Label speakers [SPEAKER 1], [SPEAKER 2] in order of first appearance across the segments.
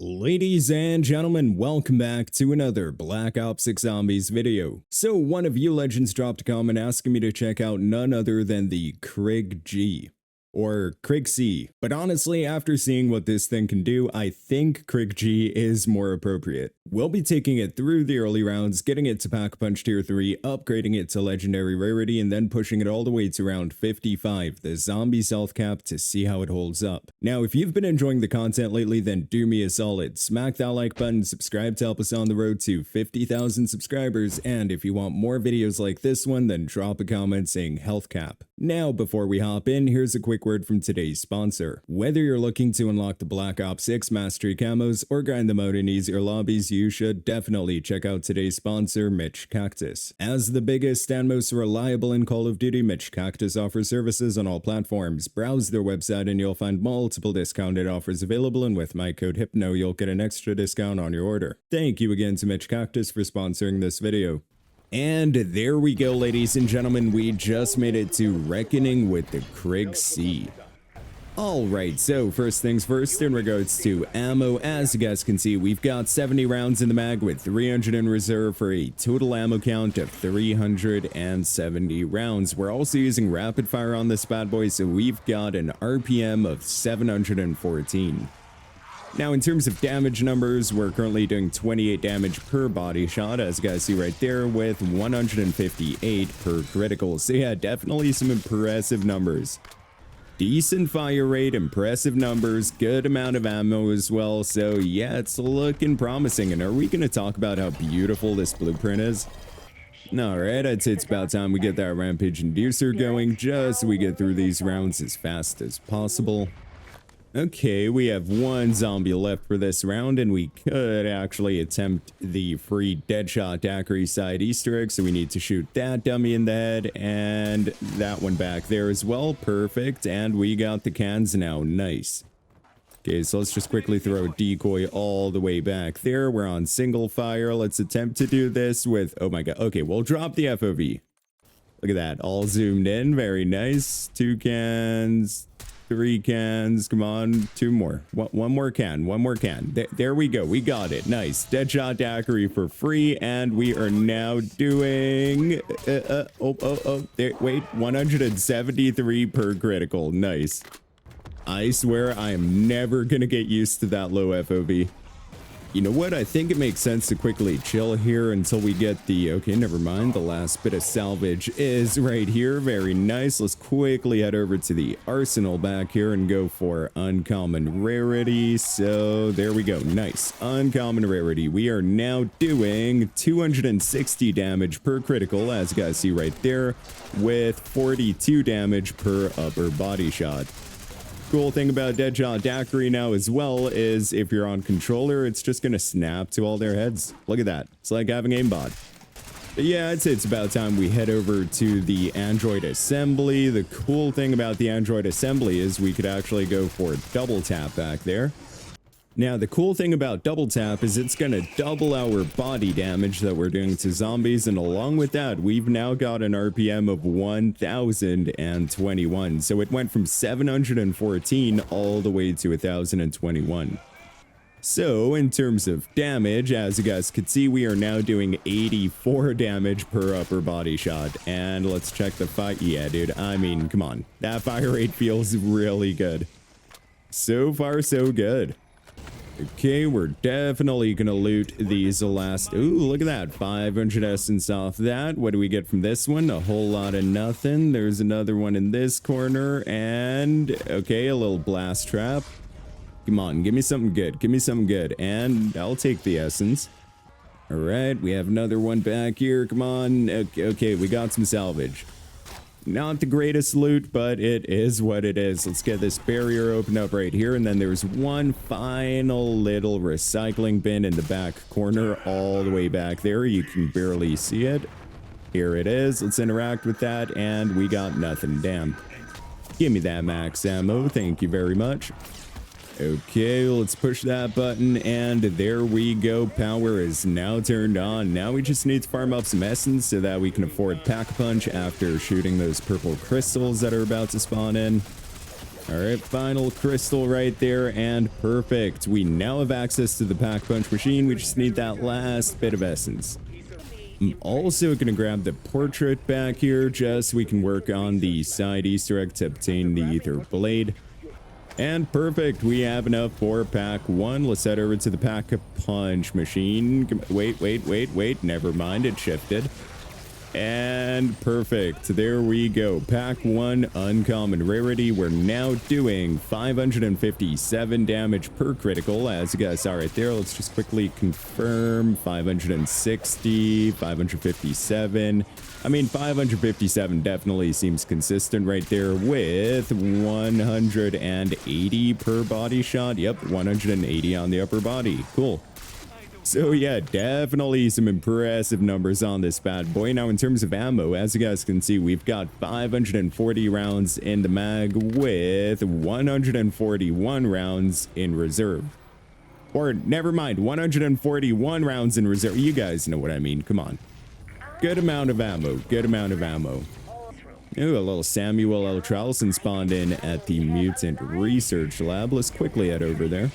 [SPEAKER 1] Ladies and gentlemen, welcome back to another Black Ops 6 Zombies video. So one of you legends dropped a comment asking me to check out none other than the Krig G. Or Krig C, but honestly, after seeing what this thing can do, I think Krig G is more appropriate. We'll be taking it through the early rounds, getting it to Pack-a-Punch Tier 3, upgrading it to Legendary Rarity, and then pushing it all the way to round 55, the Zombie Health Cap, to see how it holds up. Now, if you've been enjoying the content lately, then do me a solid. Smack that like button, subscribe to help us on the road to 50,000 subscribers, and if you want more videos like this one, then drop a comment saying Health Cap. Now, before we hop in, here's a quick word from today's sponsor. Whether you're looking to unlock the Black Ops 6 Mastery camos or grind them out in easier lobbies, you should definitely check out today's sponsor, Mitch Cactus. As the biggest and most reliable in Call of Duty, Mitch Cactus offers services on all platforms. Browse their website and you'll find multiple discounted offers available, and with my code HYPNO, you'll get an extra discount on your order. Thank you again to Mitch Cactus for sponsoring this video. And there we go, ladies and gentlemen, we just made it to Reckoning with the Krig C. Alright, so first things first, in regards to ammo, as you guys can see, we've got 70 rounds in the mag with 300 in reserve for a total ammo count of 370 rounds. We're also using rapid fire on this bad boy, so we've got an RPM of 714. Now, in terms of damage numbers, we're currently doing 28 damage per body shot, as you guys see right there, with 158 per critical. So yeah, definitely some impressive numbers. Decent fire rate, impressive numbers, good amount of ammo as well. So yeah, it's looking promising. And are we going to talk about how beautiful this blueprint is? Alright, I'd say it's about time we get that Rampage Inducer going, just so we get through these rounds as fast as possible. Okay, we have one zombie left for this round, and we could actually attempt the free Deadshot Daiquiri side Easter egg, so we need to shoot that dummy in the head, and that one back there as well. Perfect, and we got the cans now. Nice. Okay, so let's just quickly throw a decoy all the way back there. We're on single fire. Let's attempt to do this with... Oh my god. Okay, we'll drop the FOV. Look at that. All zoomed in. Very nice. 2 cans... 3 cans, come on, 2 more. One more can, there we go, we got it. Nice. Deadshot Daiquiri for free, and we are now doing there, wait, 173 per critical. Nice. I swear I am never gonna get used to that low FOV. You know what? I think it makes sense to quickly chill here until we get the... Okay, never mind. The last bit of salvage is right here. Very nice. Let's quickly head over to the arsenal back here and go for uncommon rarity. So there we go. Nice. Uncommon rarity. We are now doing 260 damage per critical, as you guys see right there, with 42 damage per upper body shot. Cool thing about Deadshot Daiquiri now as well is if you're on controller, it's just gonna snap to all their heads. Look at that. It's like having aimbot. But yeah, I'd say it's about time we head over to the Android assembly. The cool thing about the Android assembly is we could actually go for double tap back there. Now, the cool thing about double tap is it's going to double our body damage that we're doing to zombies, and along with that, we've now got an RPM of 1021. So it went from 714 all the way to 1021. So, in terms of damage, as you guys could see, we are now doing 84 damage per upper body shot. And let's check the fight. Yeah, dude, I mean, come on. That fire rate feels really good. So far, so good. Okay, we're definitely gonna loot these last... Ooh, look at that. 500 essence off that. What do we get from this one? A whole lot of nothing. There's another one in this corner. And, okay, a little blast trap. Come on, give me something good. Give me something good. And I'll take the essence. Alright, we have another one back here. Come on. Okay, we got some salvage. Not the greatest loot, but it is what it is. Let's get this barrier opened up right here. And then there's one final little recycling bin in the back corner all the way back there. You can barely see it. Here it is. Let's interact with that. And we got nothing. Damn. Give me that max ammo. Thank you very much. Okay, let's push that button, and there we go. Power is now turned on. Now we just need to farm up some essence so that we can afford Pack-a-Punch after shooting those purple crystals that are about to spawn in. All right, final crystal right there, and perfect. We now have access to the pack punch machine. We just need that last bit of essence. I'm also going to grab the portrait back here just so we can work on the side Easter egg to obtain the ether blade. And perfect, we have enough for pack 1. Let's head over to the pack punch machine. Wait, never mind, it shifted. And perfect, there we go. Pack 1 uncommon rarity. We're now doing 557 damage per critical, as you guys saw right there. Let's just quickly confirm. 560, 557. I mean, 557 definitely seems consistent right there with 180 per body shot. Yep, 180 on the upper body. Cool. So yeah, definitely some impressive numbers on this bad boy. Now in terms of ammo, as you guys can see, we've got 540 rounds in the mag with 141 rounds in reserve. Or never mind, 141 rounds in reserve. You guys know what I mean, come on. Good amount of ammo, good amount of ammo. Ooh, a little Samuel L. Charleston spawned in at the Mutant Research Lab. Let's quickly head over there.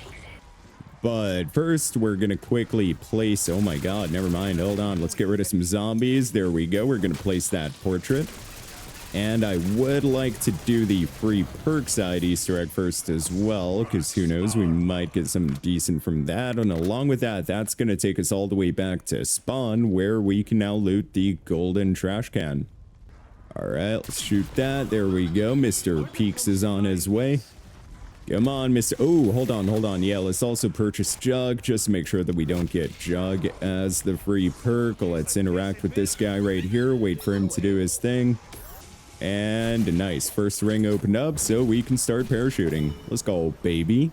[SPEAKER 1] But first, we're going to quickly place... Oh my god, never mind. Hold on. Let's get rid of some zombies. There we go. We're going to place that portrait. And I would like to do the free perk side Easter egg first as well, because who knows, we might get something decent from that. And along with that, that's going to take us all the way back to spawn, where we can now loot the golden trash can. All right, let's shoot that. There we go. Mr. Peaks is on his way. Come on, Mr. Oh, hold on. Yeah, let's also purchase Jug, just to make sure that we don't get Jug as the free perk. Let's interact with this guy right here. Wait for him to do his thing. And nice. First ring opened up, so we can start parachuting. Let's go, baby.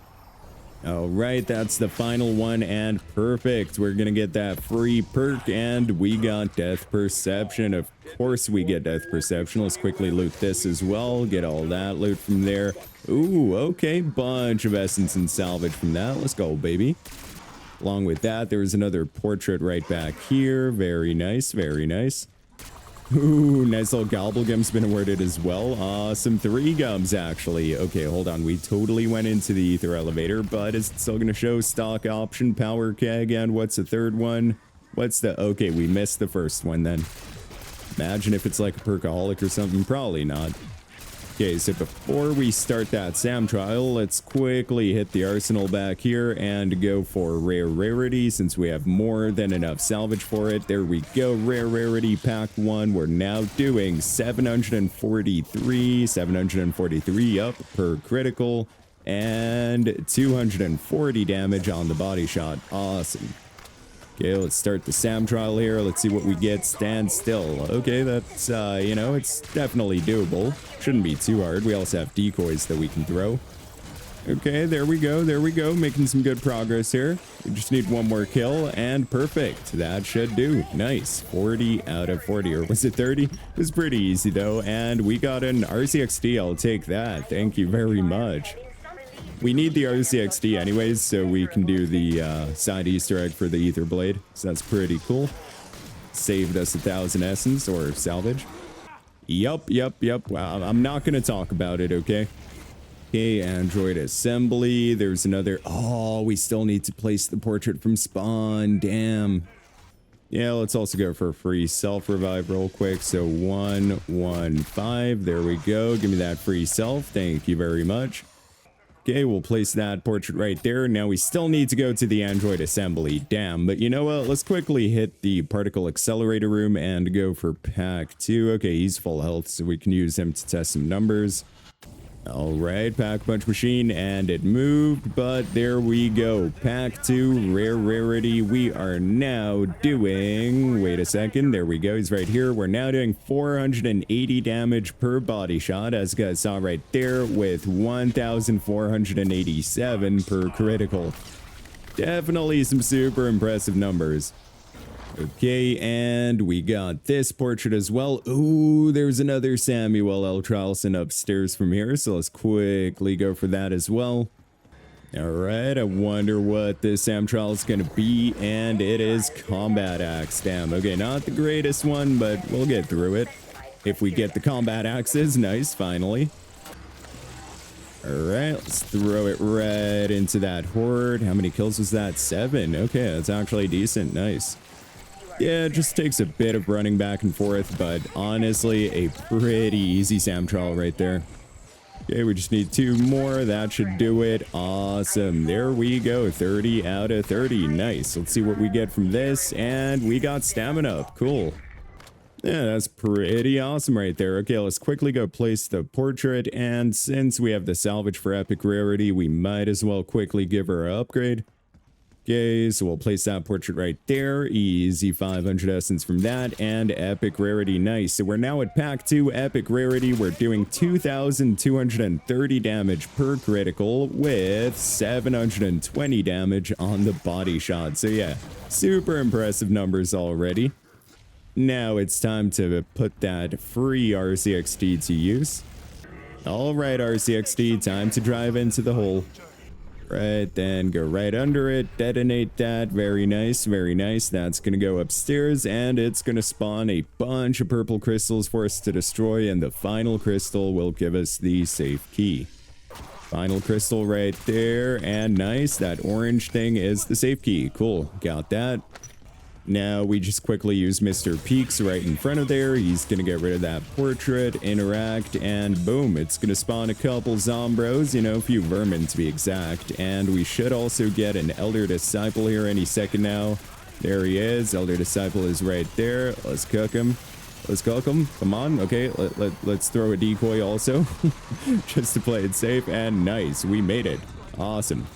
[SPEAKER 1] All right, that's the final one, and perfect. We're going to get that free perk, and we got Death Perception. Of course we get Death Perception. Let's quickly loot this as well. Get all that loot from there. Ooh, okay. Bunch of essence and salvage from that. Let's go, baby. Along with that, there's another portrait right back here. Very nice, very nice. Ooh, nice little gobblegum's been awarded as well. Awesome. 3 gums, actually. Okay, hold on. We totally went into the ether elevator, but is it still going to show stock option, power keg, and what's the third one? What's the... Okay, we missed the first one then. Imagine if it's like a perkaholic or something. Probably not. Okay, so before we start that SAM trial, let's quickly hit the arsenal back here and go for rare rarity, since we have more than enough salvage for it. There we go, rare rarity pack 1. We're now doing 743 up per critical and 240 damage on the body shot. Awesome. Okay, let's start the SAM trial here. Let's see what we get. Stand still. Okay, that's, you know, it's definitely doable. Shouldn't be too hard. We also have decoys that we can throw. Okay, there we go. There we go. Making some good progress here. We just need one more kill, and perfect. That should do. Nice. 40 out of 40. Or was it 30? It was pretty easy, though. And we got an RCXD. I'll take that. Thank you very much. We need the RCXD anyways, so we can do the side Easter egg for the ether blade. So that's pretty cool. Saved us 1,000 essence or salvage. Yup. Wow, I'm not going to talk about it, okay? Okay, Android assembly. There's another... Oh, we still need to place the portrait from spawn. Damn. Yeah, let's also go for a free self-revive real quick. So 115. There we go. Give me that free self. Thank you very much. Okay, we'll place that portrait right there. Now we still need to go to the Android assembly. Damn, but you know what? Let's quickly hit the particle accelerator room and go for pack 2. Okay, he's full health, so we can use him to test some numbers. All right, pack punch machine, and it moved, but there we go. Pack 2, rare rarity. We are now doing... Wait a second. There we go. He's right here. We're now doing 480 damage per body shot, as you guys saw right there, with 1,487 per critical. Definitely some super impressive numbers. Okay, and we got this portrait as well. Ooh, there's another Samuel L. Charleston upstairs from here, so let's quickly go for that as well. All right, I wonder what this Sam trial is going to be, and it is Combat Axe. Damn, okay, not the greatest one, but we'll get through it. If we get the Combat Axes, nice, finally. Alright, let's throw it right into that horde. How many kills was that? 7. Okay, that's actually decent. Nice. Yeah, it just takes a bit of running back and forth, but honestly, a pretty easy Sam trial right there. Okay, we just need 2 more. That should do it. Awesome. There we go. 30 out of 30. Nice. Let's see what we get from this. And we got stamina up. Cool. Yeah, that's pretty awesome right there. Okay, let's quickly go place the portrait. And since we have the salvage for epic rarity, we might as well quickly give her an upgrade. Okay, so we'll place that portrait right there. Easy 500 essence from that, and epic rarity. Nice. So we're now at pack 2 epic rarity. We're doing 2,230 damage per critical with 720 damage on the body shot. So yeah, super impressive numbers already. Now it's time to put that free RCXD to use. All right, RCXD, time to drive into the hole. Right, then go right under it, detonate that. Very nice, very nice. That's gonna go upstairs, and it's gonna spawn a bunch of purple crystals for us to destroy, and the final crystal will give us the safe key. Final crystal right there, and nice. That orange thing is the safe key. Cool, got that. Now we just quickly use Mr. Peaks right in front of there. He's gonna get rid of that portrait, interact, and boom, it's gonna spawn a couple zombros, you know, a few vermin to be exact. And we should also get an Elder Disciple here any second now. There he is. Elder Disciple is right there. Let's cook him. Let's cook him. Come on. Okay, let's throw a decoy also, just to play it safe. And nice, we made it. Awesome.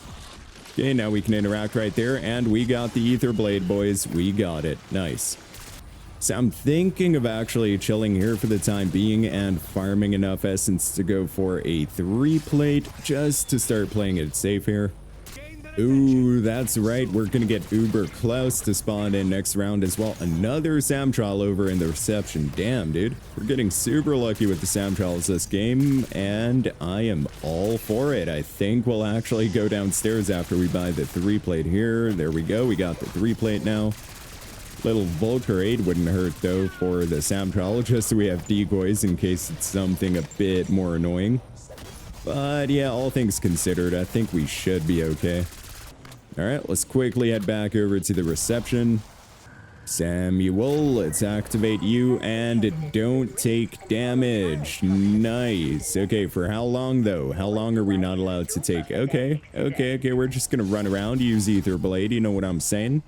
[SPEAKER 1] Okay, now we can interact right there, and we got the Ether Blade, boys. We got it. Nice. So I'm thinking of actually chilling here for the time being and farming enough essence to go for a 3-plate just to start playing it safe here. Ooh, that's right. We're going to get Uber Klaus to spawn in next round as well. Another Sam trial over in the reception. Damn, dude. We're getting super lucky with the Sam trials this game, and I am all for it. I think we'll actually go downstairs after we buy the 3-plate here. There we go. We got the 3-plate now. Little Vulture aid wouldn't hurt, though, for the Sam trial, just so we have decoys in case it's something a bit more annoying. But yeah, all things considered, I think we should be okay. Alright, let's quickly head back over to the reception. Samuel, let's activate you, and don't take damage. Nice. Okay, for how long, though? How long are we not allowed to take? Okay, we're just gonna run around, use Ether Blade, you know what I'm saying?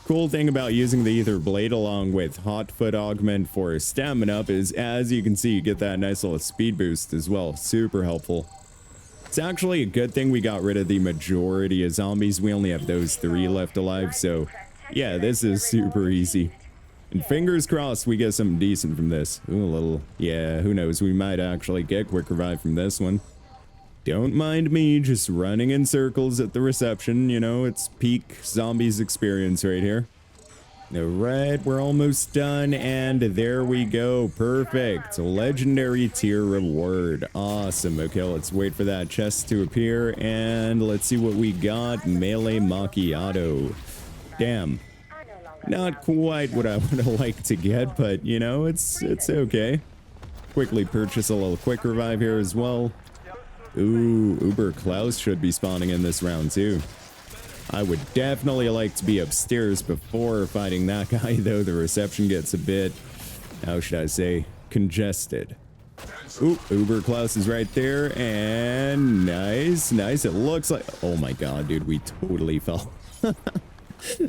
[SPEAKER 1] Cool thing about using the Ether Blade along with Hot Foot Augment for stamina up is, as you can see, you get that nice little speed boost as well. Super helpful. It's actually a good thing we got rid of the majority of zombies. We only have those 3 left alive, so yeah, this is super easy. And fingers crossed we get something decent from this. Ooh, a little, yeah, who knows, we might actually get quick revive from this one. Don't mind me just running in circles at the reception, you know, it's peak zombies experience right here. Alright, we're almost done, and there we go. Perfect. Legendary tier reward. Awesome. Okay, let's wait for that chest to appear, and let's see what we got. Melee Macchiato. Damn. Not quite what I would have liked to get, but, you know, it's okay. Quickly purchase a little quick revive here as well. Ooh, Uber Klaus should be spawning in this round, too. I would definitely like to be upstairs before fighting that guy, though. The reception gets a bit, how should I say, congested. Ooh, Uber Klaus is right there, and nice. It looks like, oh my god, dude, we totally fell. All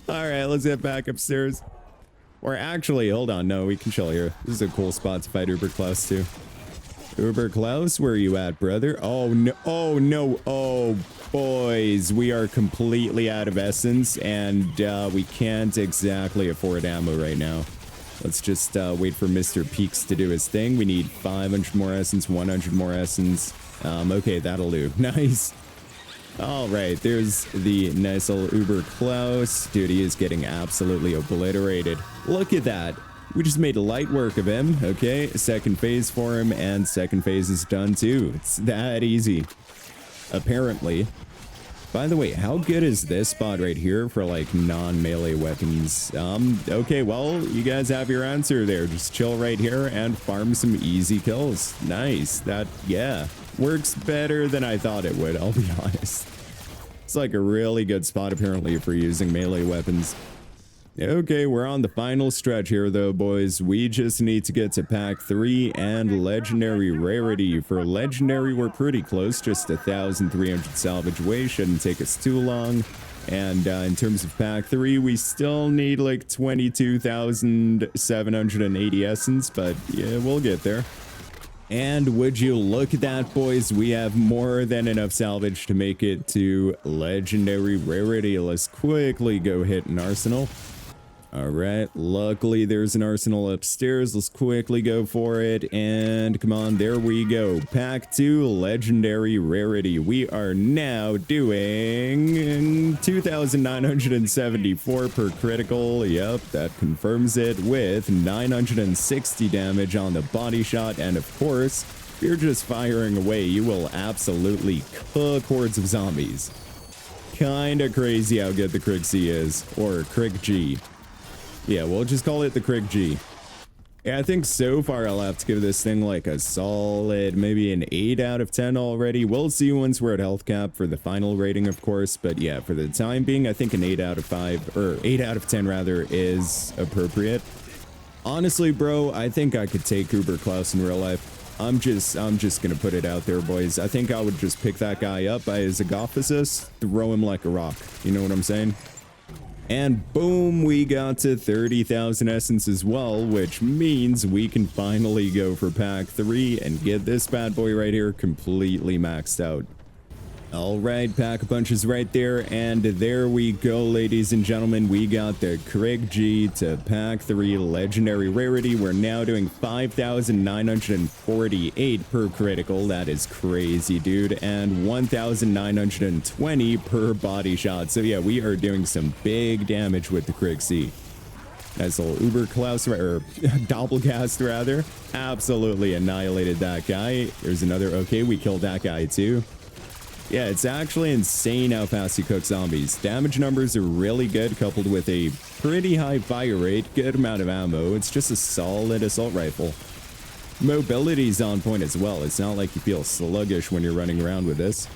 [SPEAKER 1] right, let's get back upstairs. Or actually, hold on, no, we can chill here. This is a cool spot to fight Uber Klaus, too. Uber Klaus, where are you at, brother? Oh, no, oh, boys, we are completely out of essence, and we can't exactly afford ammo right now. Let's just wait for Mr. Peaks to do his thing. We need 500 more essence, 100 more essence. Okay, that'll do. Nice. All right, there's the nice little Uber Klaus. Dude, he is getting absolutely obliterated. Look at that. We just made light work of him. Okay, second phase for him, and second phase is done too. It's that easy, apparently. By the way, how good is this spot right here for like non-melee weapons? Okay, well, you guys have your answer there. Just chill right here and farm some easy kills. Nice. That, yeah, Works better than I thought it would, I'll be honest. It's like a really good spot apparently for using melee weapons. Okay, we're on the final stretch here though, boys. We just need to get to pack 3 and legendary rarity. For legendary, we're pretty close, just 1,300 salvage away, shouldn't take us too long. And in terms of pack 3, we still need like 22,780 essence, but yeah, we'll get there. And would you look at that, boys? We have more than enough salvage to make it to legendary rarity. Let's quickly go hit an arsenal. All right, luckily there's an arsenal upstairs. Let's quickly go for it. And come on, there we go. Pack 2 legendary rarity. We are now doing 2,974 per critical. Yep, that confirms it, with 960 damage on the body shot. And of course, if you're just firing away, you will absolutely cook hordes of zombies. Kinda crazy how good the Krig C is, or Krig G. Yeah, we'll just call it the Krig G. Yeah, I think so far I'll have to give this thing like a solid, maybe an 8 out of 10 already. We'll see once we're at health cap for the final rating, of course. But yeah, for the time being, I think an 8 out of 5, or 8 out of 10 rather, is appropriate. Honestly, bro, I think I could take Uber Klaus in real life. I'm just gonna put it out there, boys. I think I would just pick that guy up by his agophysis, throw him like a rock. You know what I'm saying? And boom, we got to 30,000 essence as well, which means we can finally go for pack 3 and get this bad boy right here completely maxed out. All right, pack a punch is right there, and there we go, ladies and gentlemen. We got the Krig G to pack 3 legendary rarity. We're now doing 5,948 per critical. That is crazy, dude. And 1,920 per body shot. So yeah, we are doing some big damage with the Krig C. Nice little Uber Klaus, or Doppelgast rather. Absolutely annihilated that guy. There's another. Okay, we killed that guy too. Yeah, it's actually insane how fast you cook zombies. Damage numbers are really good, coupled with a pretty high fire rate, good amount of ammo. It's just a solid assault rifle. Mobility's on point as well. It's not like you feel sluggish when you're running around with this.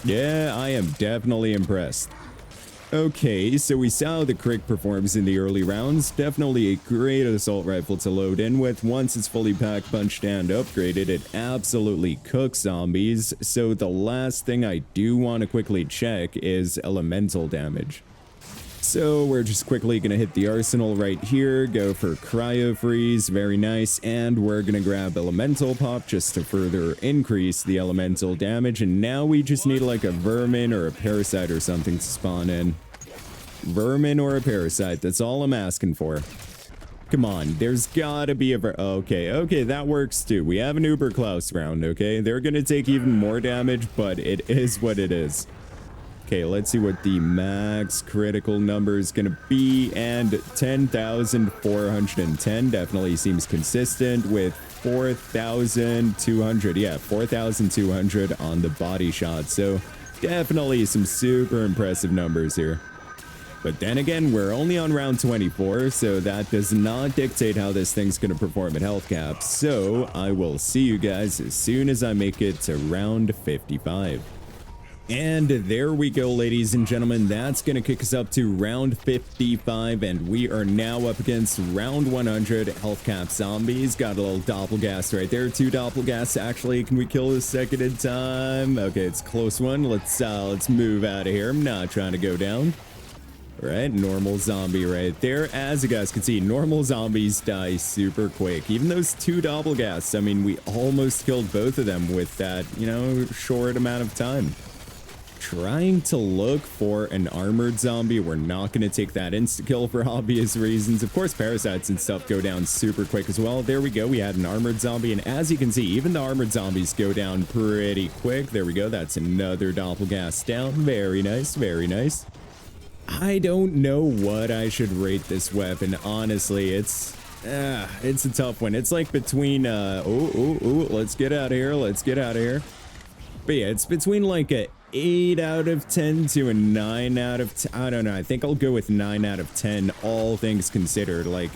[SPEAKER 1] Yeah, I am definitely impressed. Okay, so we saw how the Krig performs in the early rounds. Definitely a great assault rifle to load in with. Once it's fully packed, punched, and upgraded, it absolutely cooks zombies. So the last thing I do want to quickly check is elemental damage. So we're just quickly going to hit the arsenal right here, go for cryo freeze, very nice, and we're going to grab elemental pop just to further increase the elemental damage. And now we just need like a vermin or a parasite or something to spawn in. Vermin or a parasite, that's all I'm asking for. Come on, there's gotta be a okay, that works too. We have an Uber Klaus round, okay? They're gonna take even more damage, but it is what it is. Okay, let's see what the max critical number is gonna be, and 10,410 definitely seems consistent with 4,200. Yeah, 4,200 on the body shot, so definitely some super impressive numbers here. But then again, we're only on round 24, so that does not dictate how this thing's going to perform at health cap. So I will see you guys as soon as I make it to round 55. And there we go, ladies and gentlemen. That's going to kick us up to round 55, and we are now up against round 100 health cap zombies. Got a little doppelgast right there. 2 doppelgasts, actually. Can we kill this second in time? Okay, it's a close one. Let's move out of here. I'm not trying to go down. All right, normal zombie right there. As you guys can see, normal zombies die super quick. Even those 2 doppelgasts, I mean, we almost killed both of them with that, you know, short amount of time. Trying to look for an armored zombie. We're not going to take that insta-kill for obvious reasons. Of course, parasites and stuff go down super quick as well. There we go. We had an armored zombie, and as you can see, even the armored zombies go down pretty quick. There we go. That's another doppelgast down. Very nice, very nice. I don't know what I should rate this weapon. Honestly, it's a tough one. It's like between let's get out of here. Let's get out of here. But yeah, it's between like a 8 out of 10 to a 9 out of 10. I don't know. I think I'll go with 9 out of 10, all things considered. Like,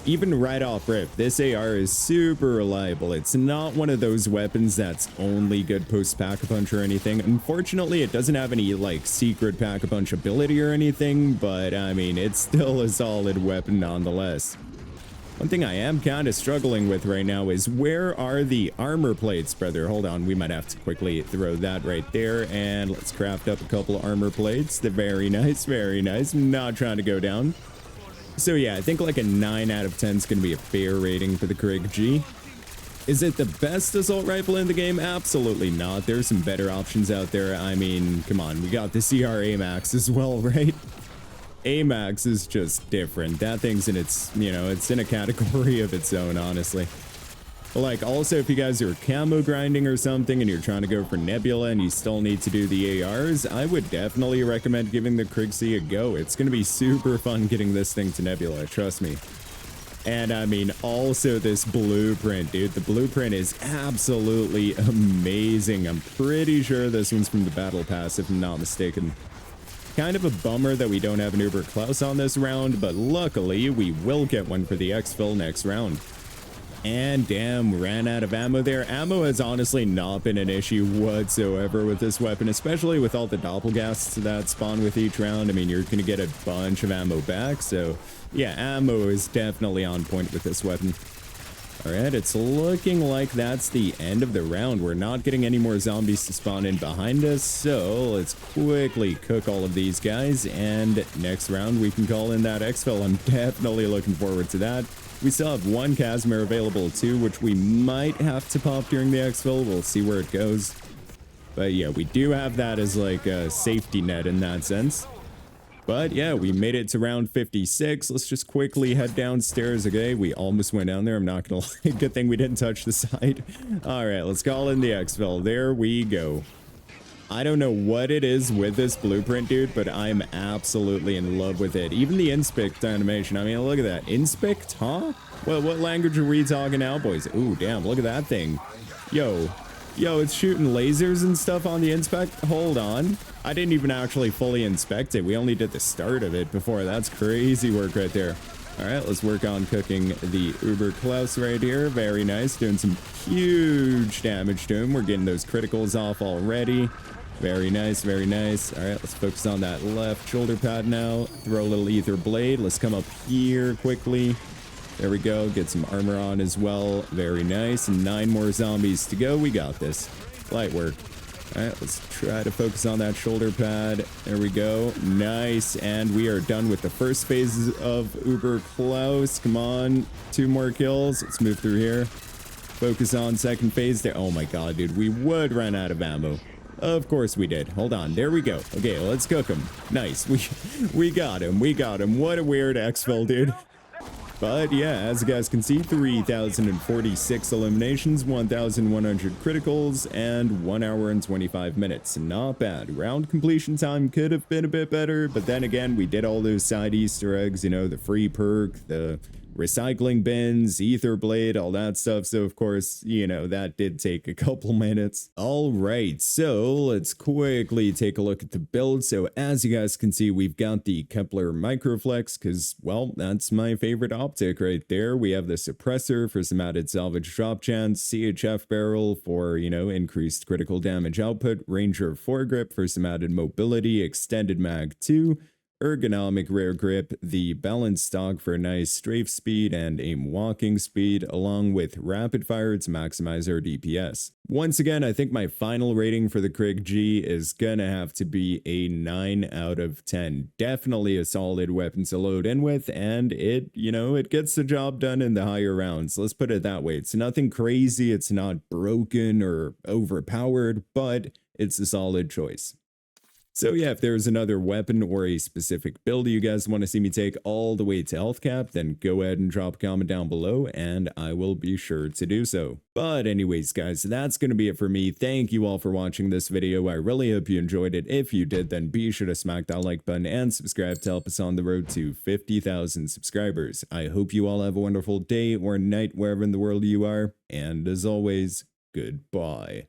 [SPEAKER 1] Even right off rip, this AR is super reliable. It's not one of those weapons that's only good post Pack-a-Punch or anything. Unfortunately, it doesn't have any like secret Pack-a-Punch ability or anything, but I mean, it's still a solid weapon nonetheless. One thing I am kind of struggling with right now is where are the armor plates, brother? Hold on, we might have to quickly throw that right there, and let's craft up a couple armor plates. They're very nice, very nice. I'm not trying to go down. So yeah, I think like a 9 out of 10 is going to be a fair rating for the Krig G. Is it the best assault rifle in the game? Absolutely not. There's some better options out there. I mean, come on, we got the CR AMAX as well, right? AMAX is just different. That thing's in its, you know, it's in a category of its own, honestly. But like, also, if you guys are camo grinding or something and you're trying to go for Nebula and you still need to do the ARs, I would definitely recommend giving the Krig C a go. It's going to be super fun getting this thing to Nebula, trust me. And I mean, also this blueprint, dude. The blueprint is absolutely amazing. I'm pretty sure this one's from the Battle Pass, if I'm not mistaken. Kind of a bummer that we don't have an Uber Klaus on this round, but luckily we will get one for the Exfil next round. And damn, ran out of ammo there. Ammo has honestly not been an issue whatsoever with this weapon, especially with all the doppelgasts that spawn with each round. I mean, you're going to get a bunch of ammo back. So yeah, ammo is definitely on point with this weapon. All right, it's looking like that's the end of the round. We're not getting any more zombies to spawn in behind us. So let's quickly cook all of these guys. And next round, we can call in that Exfil. I'm definitely looking forward to that. We still have one Casimir available too, which we might have to pop during the Exfil. We'll see where it goes. But yeah, we do have that as like a safety net in that sense. But yeah, we made it to round 56. Let's just quickly head downstairs. Okay, we almost went down there. I'm not gonna lie. Good thing we didn't touch the side. All right, let's call in the Exfil. There we go. I don't know what it is with this blueprint, dude, but I'm absolutely in love with it. Even the inspect animation. I mean, look at that. Inspect, huh? Well, what language are we talking now, boys? Ooh, damn, look at that thing. Yo, it's shooting lasers and stuff on the inspect. Hold on. I didn't even actually fully inspect it. We only did the start of it before. That's crazy work right there. All right, let's work on cooking the Uber Klaus right here. Very nice. Doing some huge damage to him. We're getting those criticals off already. Very nice, very nice. All right, let's focus on that left shoulder pad now. Throw a little ether blade. Let's come up here quickly. There we go. Get some armor on as well. Very nice. 9 more zombies to go. We got this. Light work. All right, let's try to focus on that shoulder pad. There we go. Nice. And we are done with the first phase of Uber Klaus. Come on. 2 more kills. Let's move through here. Focus on second phase there. Oh my god, dude. We would run out of ammo. Of course we did. Hold on. There we go. Okay, let's cook him. Nice. We got him. We got him. What a weird Exfil, dude. But yeah, as you guys can see, 3,046 eliminations, 1,100 criticals, and 1 hour and 25 minutes. Not bad. Round completion time could have been a bit better, but then again, we did all those side Easter eggs, you know, the free perk, the recycling bins, ether blade, all that stuff. So of course, you know, that did take a couple minutes. All right, so let's quickly take a look at the build. So as you guys can see, we've got the Kepler Microflex because, well, that's my favorite optic right there. We have the suppressor for some added salvage drop chance, CHF barrel for, you know, increased critical damage output, Ranger foregrip for some added mobility, extended mag 2, ergonomic rare grip, the balanced stock for nice strafe speed and aim walking speed, along with rapid fire to maximize our DPS. Once again, I think my final rating for the Krig G is gonna have to be a 9 out of 10. Definitely a solid weapon to load in with, and it, you know, it gets the job done in the higher rounds. Let's put it that way. It's nothing crazy, it's not broken or overpowered, but it's a solid choice. So yeah, if there's another weapon or a specific build you guys want to see me take all the way to health cap, then go ahead and drop a comment down below and I will be sure to do so. But anyways guys, that's going to be it for me. Thank you all for watching this video. I really hope you enjoyed it. If you did, then be sure to smack that like button and subscribe to help us on the road to 50,000 subscribers. I hope you all have a wonderful day or night wherever in the world you are. And as always, goodbye.